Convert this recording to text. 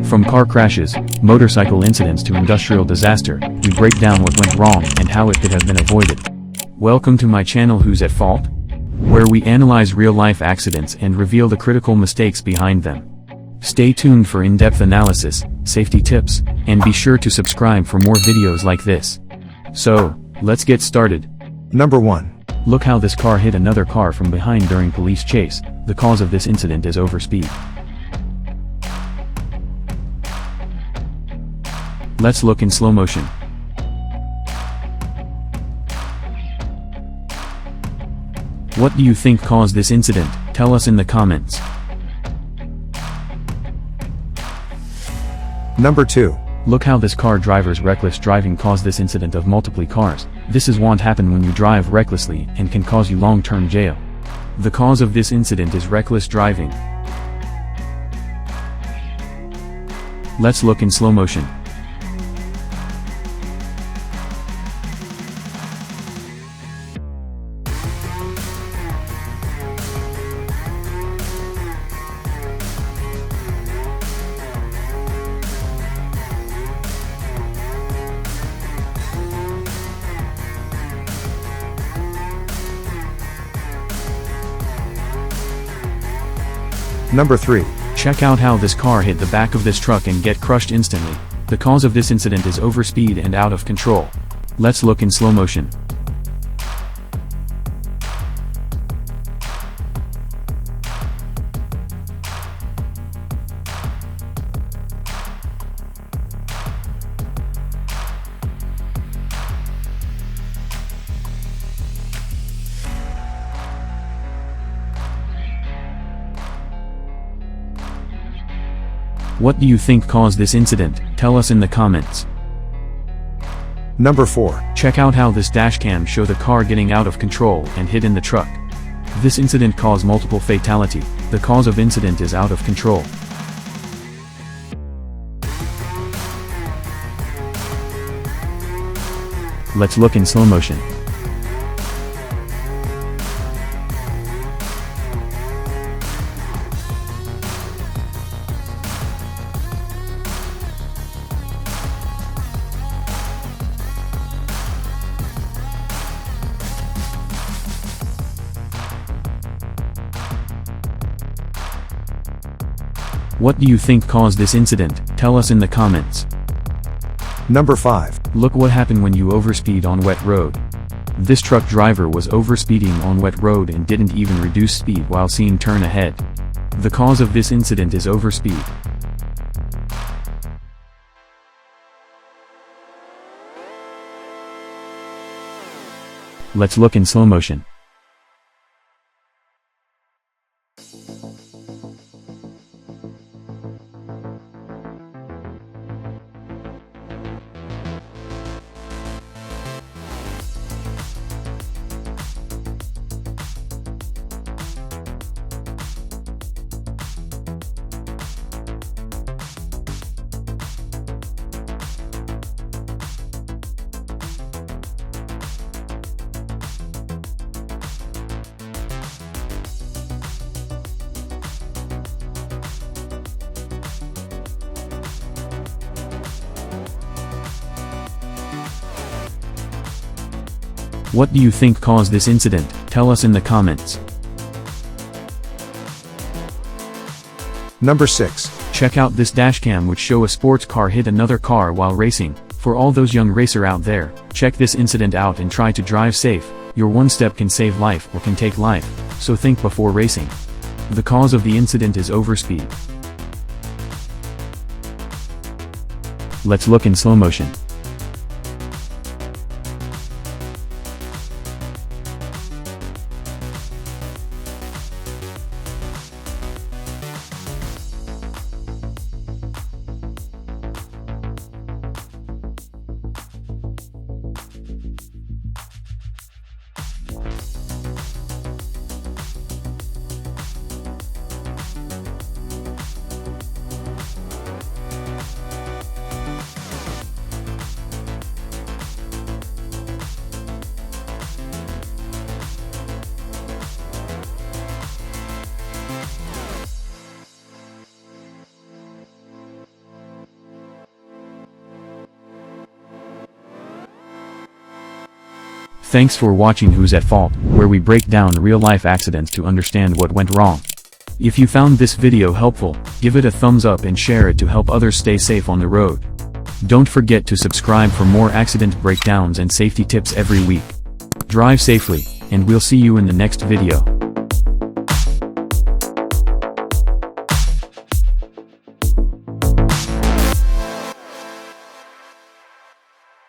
From car crashes, motorcycle incidents to industrial disaster, we break down what went wrong and how it could have been avoided. Welcome to my channel Who's at Fault? Where we analyze real-life accidents and reveal the critical mistakes behind them. Stay tuned for in-depth analysis, safety tips, and be sure to subscribe for more videos like this. So, let's get started. Number 1. Look how this car hit another car from behind during police chase. The cause of this incident is overspeed. Let's look in slow motion. What do you think caused this incident? Tell us in the comments. Number 2. Look how this car driver's reckless driving caused this incident of multiple cars. This is won't happen when you drive recklessly and can cause you long-term jail. The cause of this incident is reckless driving. Let's look in slow motion. Number 3. Check out how this car hit the back of this truck and get crushed instantly. The cause of this incident is overspeed and out of control. Let's look in slow motion. What do you think caused this incident? Tell us in the comments. Number 4. Check out how this dashcam show the car getting out of control and hit in the truck. This incident caused multiple fatality. The cause of incident is out of control. Let's look in slow motion. What do you think caused this incident? Tell us in the comments. Number 5. Look what happened when you overspeed on wet road. This truck driver was overspeeding on wet road and didn't even reduce speed while seeing turn ahead. The cause of this incident is overspeed. Let's look in slow motion. What do you think caused this incident? Tell us in the comments. Number 6. Check out this dashcam which show a sports car hit another car while racing. For all those young racer out there, check this incident out and try to drive safe. Your one step can save life or can take life, so think before racing. The cause of the incident is overspeed. Let's look in slow motion. Thanks for watching Who's at Fault, where we break down real-life accidents to understand what went wrong. If you found this video helpful, give it a thumbs up and share it to help others stay safe on the road. Don't forget to subscribe for more accident breakdowns and safety tips every week. Drive safely, and we'll see you in the next video.